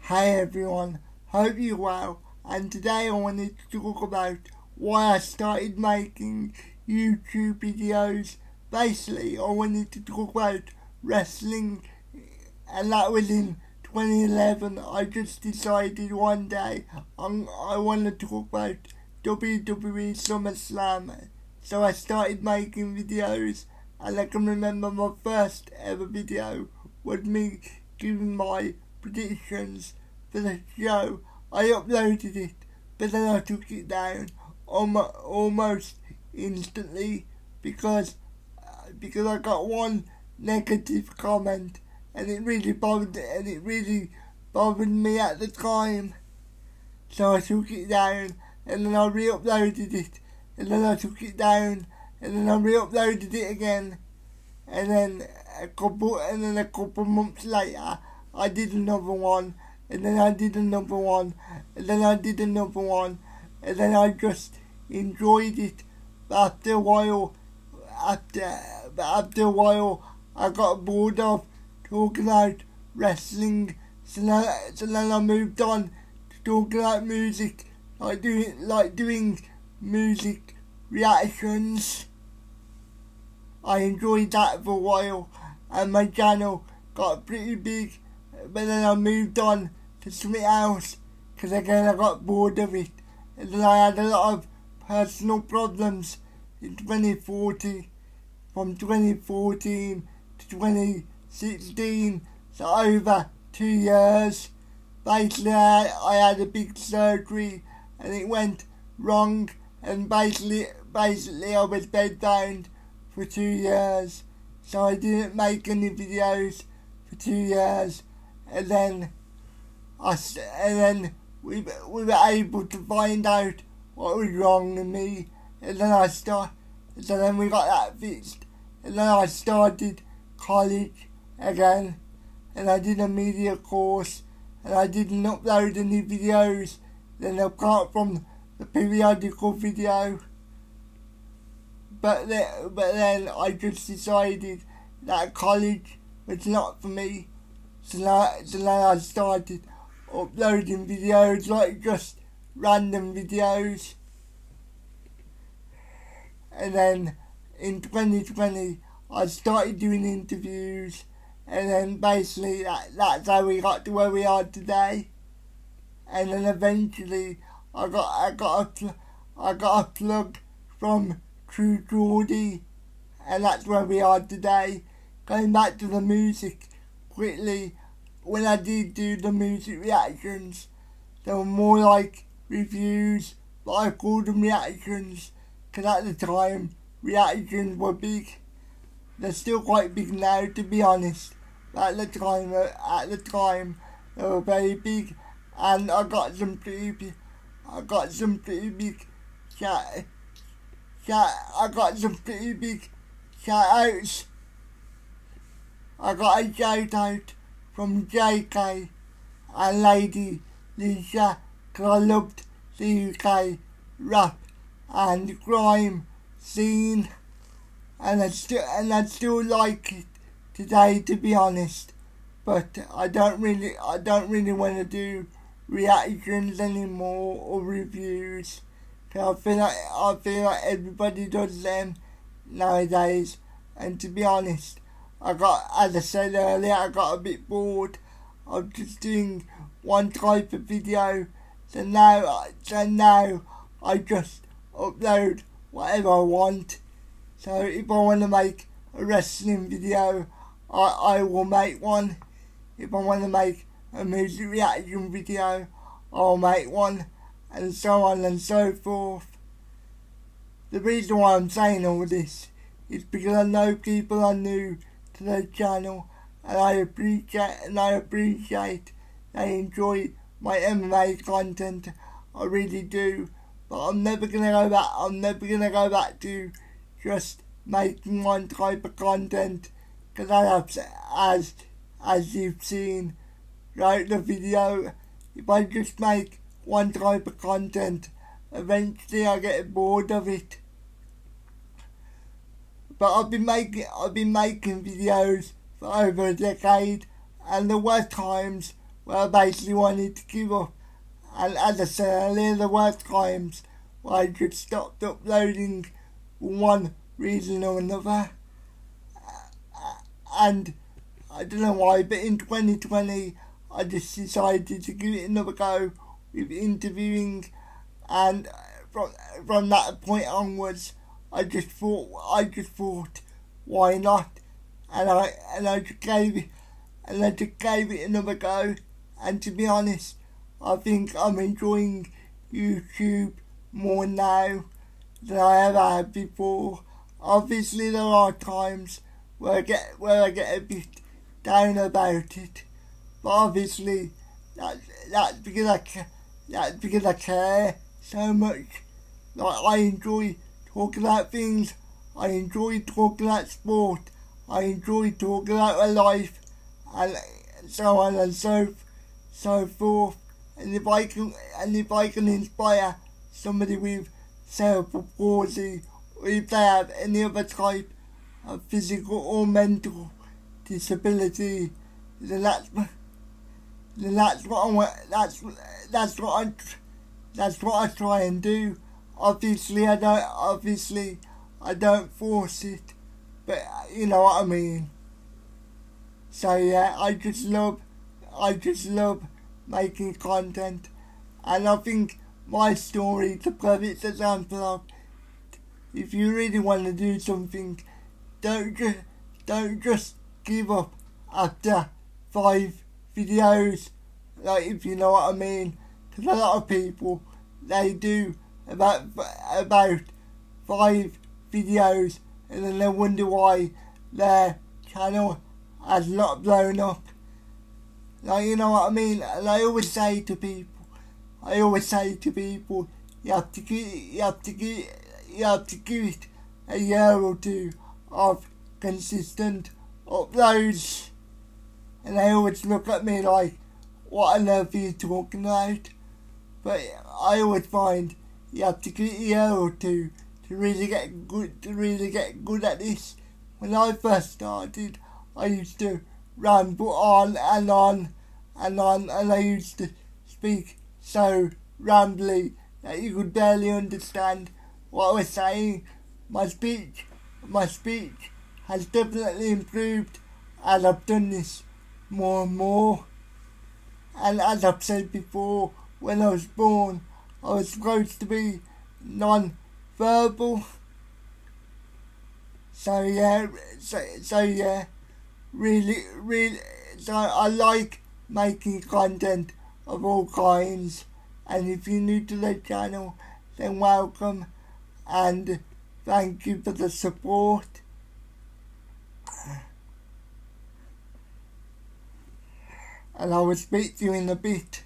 Hey everyone, hope you're well, and today I wanted to talk about why I started making YouTube videos. Basically, I wanted to talk about wrestling, and that was in 2011. I just decided one day I want to talk about WWE SummerSlam, so I started making videos, and I can remember my first ever video was me giving my predictions for the show. I uploaded it, but then I took it down almost instantly because I got one negative comment, and it really bothered me at the time. So I took it down, and then I re-uploaded it, and then I took it down, and then I re-uploaded it again, and then a couple months later I did another one, and then I did another one, and then I did another one, and then I just enjoyed it. But after a while, I got bored of talking about wrestling, so then I moved on to talking about music, like doing music reactions. I enjoyed that for a while, and my channel got pretty big, but then I moved on to something else, because again I got bored of it, and then I had a lot of personal problems in 2014, from 2014 to 2016, so over 2 years. Basically I had a big surgery, and it went wrong, and basically I was bedbound for 2 years, so I didn't make any videos for 2 years, and then we were able to find out what was wrong with me, and then we got that fixed, and then I started college again, and I did a media course, and I didn't upload any videos then apart from the periodical video. But then I just decided that college was not for me, so then I started uploading videos, like just random videos. And then in 2020 I started doing interviews, and then basically that's how we got to where we are today. And then eventually I got a plug from True Geordie, and that's where we are today. Going back to the music quickly, when I did do the music reactions, they were more like reviews, but I called them reactions because at the time reactions were big. They're still quite big now, to be honest, but at the time they were very big, and I got some pretty big shout outs. I got a shout out from JK and Lady Lisa, because I loved the UK rap and grime scene, and I still like it today, to be honest. But I don't really want to do reactions anymore or reviews, because I feel like everybody does them nowadays. And to be honest, as I said earlier, I got a bit bored of just doing one type of video. So now I just upload whatever I want. So if I want to make a wrestling video, I will make one. If I want to make a music reaction video, I'll make one, and so on and so forth. The reason why I'm saying all this is because I know people are new to the channel, and I appreciate they enjoy my MMA content. I really do. But I'm never gonna go back to just making one type of content, because as you've seen throughout the video, if I just make one type of content, eventually I get bored of it. But I've been making videos for over a decade, and there were times where I basically wanted to give up. And as I said earlier, there were times where I just stopped uploading for one reason or another. And I don't know why, but in 2020 I just decided to give it another go with interviewing, and from that point onwards I just thought why not, and I just gave it another go. And to be honest, I think I'm enjoying YouTube more now than I ever had before. Obviously there are times where I get a bit down about it, but obviously that's because I care so much. Like, I enjoy talking about things, I enjoy talking about sport, I enjoy talking about my life, and so on and so forth. And if I can inspire somebody with cerebral palsy, or if they have any other type of physical or mental disability, then that's what I try and do. Obviously I don't force it, but you know what I mean. So yeah, I just love making content, and I think my story is the perfect example of, if you really want to do something, don't just give up after 5 videos, like, if you know what I mean. Because a lot of people, they do about 5 videos and then they wonder why their channel has not blown up. Like, you know what I mean? And I always say to people, you have to give it a year or two of consistent uploads. And they always look at me like, what on earth are you talking about? But I always find you have to give it a year or two to really get good at this. When I first started, I used to ramble on, and I used to speak so rambly that you could barely understand what I was saying. My speech has definitely improved as I've done this more and more. And as I've said before, when I was born, I was supposed to be non-verbal. So yeah, really, so I like making content of all kinds. And if you're new to the channel, then welcome, and thank you for the support. And I will speak to you in a bit.